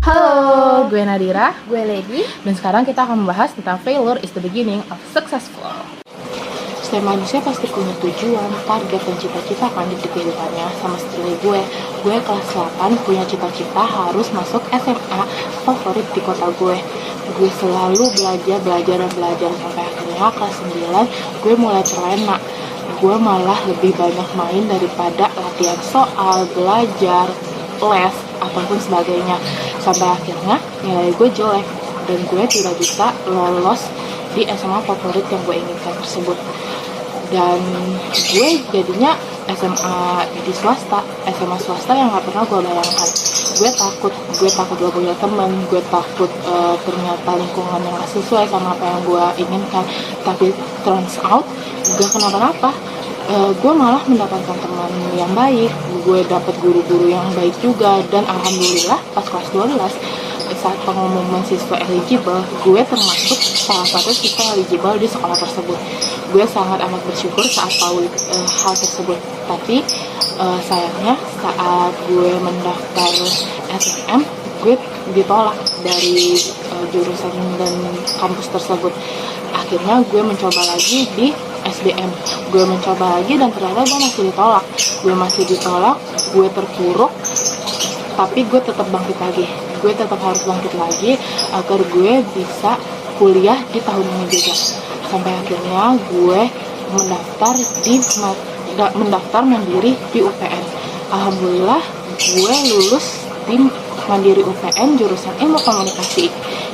Halo, gue Nadira, Gue Lady. dan sekarang kita akan membahas tentang failure is the beginning of successful. Setiap manusia pasti punya tujuan, target, dan cita-cita kan di kehidupannya. Sama seperti gue kelas 8 punya cita-cita harus masuk SMA favorit di kota gue. Gue selalu belajar sampai akhirnya kelas 9 gue mulai terlena. Gue malah lebih banyak main daripada latihan soal, belajar, les, ataupun sebagainya. Sampai akhirnya nilai gue jelek dan gue tidak bisa lolos di SMA favorit yang gue inginkan tersebut. Dan gue jadinya SMA di swasta, SMA swasta yang gak pernah gue bayangkan. Gue takut gak punya teman, gue takut ternyata lingkungan yang gak sesuai sama apa yang gue inginkan. Tapi turns out gak kenapa-napa. Gue malah mendapatkan teman yang baik, gue dapat guru-guru yang baik juga, dan alhamdulillah pas kelas 12 saat pengumuman siswa eligible, gue termasuk salah satu siswa eligible di sekolah tersebut. Gue sangat amat bersyukur saat tahu hal tersebut. Tapi sayangnya saat gue mendaftar SNM, gue ditolak dari jurusan dan kampus tersebut. Akhirnya gue mencoba lagi di SBM, gue mencoba lagi dan ternyata gue masih ditolak, gue terpuruk. Tapi gue tetap bangkit lagi, gue tetap harus bangkit lagi agar gue bisa kuliah di tahun ini juga. Sampai akhirnya gue mendaftar mandiri di UPN. Alhamdulillah gue lulus di mandiri UPN jurusan ilmu komunikasi,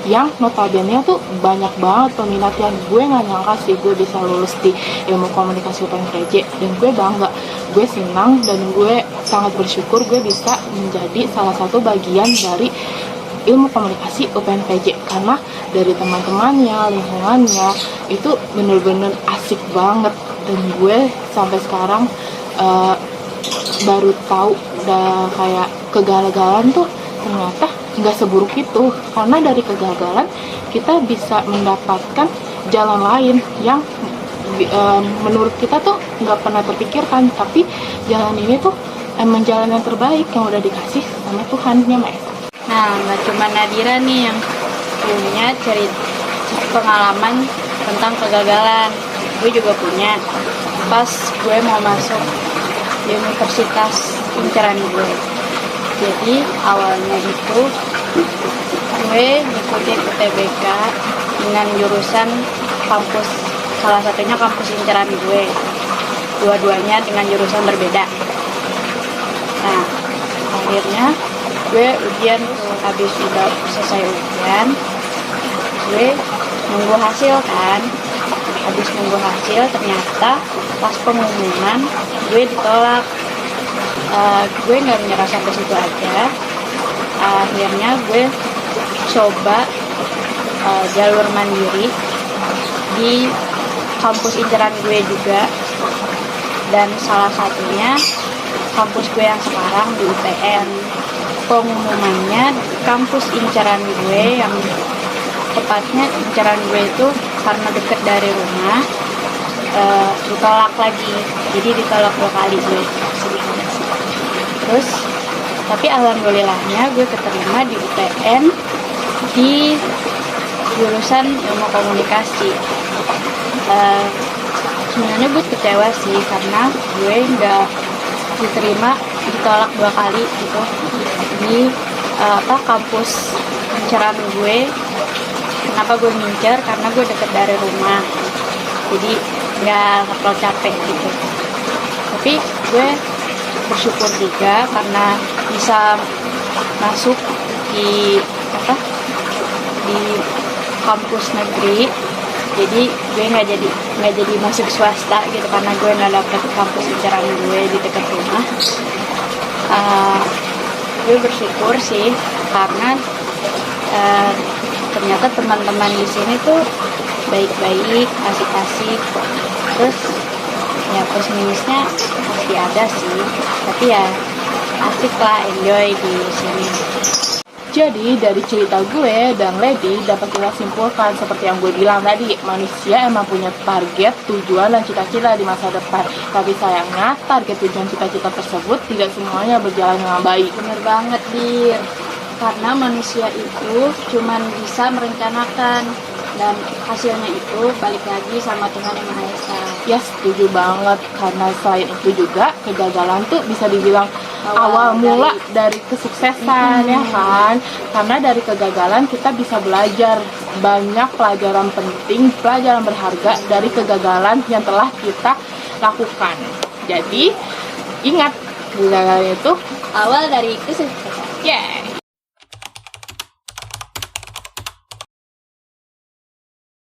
yang notabene tuh banyak banget peminatnya. Gue gak nyangka sih gue bisa lulus di ilmu komunikasi UPN-PJ, dan gue bangga, gue senang, dan gue sangat bersyukur gue bisa menjadi salah satu bagian dari ilmu komunikasi UPN-PJ, karena dari teman-temannya, lingkungannya itu bener-bener asik banget. Dan gue sampai sekarang baru tahu kayak kegagalan tuh ternyata nggak seburuk itu, karena dari kegagalan kita bisa mendapatkan jalan lain yang menurut kita tuh nggak pernah terpikirkan, tapi jalan ini tuh emang jalan yang terbaik yang udah dikasih sama Tuhan ya Mas. Nah, nggak cuma Nadira nih yang punya cerita pengalaman tentang kegagalan. Gue juga punya. Pas gue mau masuk di universitas inceran gue. Jadi awalnya itu gue ngikutin UTBK dengan jurusan kampus, salah satunya kampus inceran gue, dua-duanya dengan jurusan berbeda. Nah, akhirnya gue ujian tuh, habis udah selesai ujian gue nunggu hasil kan. Habis nunggu hasil ternyata pas pengumuman gue ditolak. Gue nggak menyerah sampai situ aja. Akhirnya gue coba jalur mandiri di kampus inceran gue juga, dan salah satunya kampus gue yang sekarang di UTN. Pengumumannya kampus inceran gue, yang tepatnya inceran gue itu karena deket dari rumah, ditolak lagi. Jadi ditolak 2 kali gue. Terus tapi alhamdulillahnya gue keterima di UTN di jurusan ilmu komunikasi. Sebenarnya gue kecewa sih karena gue nggak diterima, ditolak 2 kali gitu di kampus inceran gue. Kenapa gue ngincer? Karena gue deket dari rumah, jadi nggak terlalu capek gitu. Tapi gue bersyukur juga karena bisa masuk di kampus negeri. Jadi gue nggak jadi masuk swasta gitu, karena gue nggak dapet kampus inceran gue di dekat rumah. Gue bersyukur sih karena ternyata teman-teman di sini tuh baik-baik, asik-asik. Terus ya plus minusnya pasti ada sih, tapi ya asik lah, enjoy di sini. Jadi dari cerita gue dan Lady dapat kita simpulkan seperti yang gue bilang tadi, manusia emang punya target, tujuan, dan cita-cita di masa depan. Tapi sayangnya target, tujuan, cita-cita tersebut tidak semuanya berjalan dengan baik. Bener banget, Dir. Karena manusia itu cuman bisa merencanakan dan hasilnya itu balik lagi sama Tuhan Yang Maha Esa. Ya, setuju banget. Karena selain itu juga kegagalan tuh bisa dibilang awal mula dari kesuksesan, ya kan? Karena dari kegagalan kita bisa belajar banyak pelajaran penting, pelajaran berharga dari kegagalan yang telah kita lakukan. Jadi ingat, kegagalan itu Awal dari kesuksesan. yeah.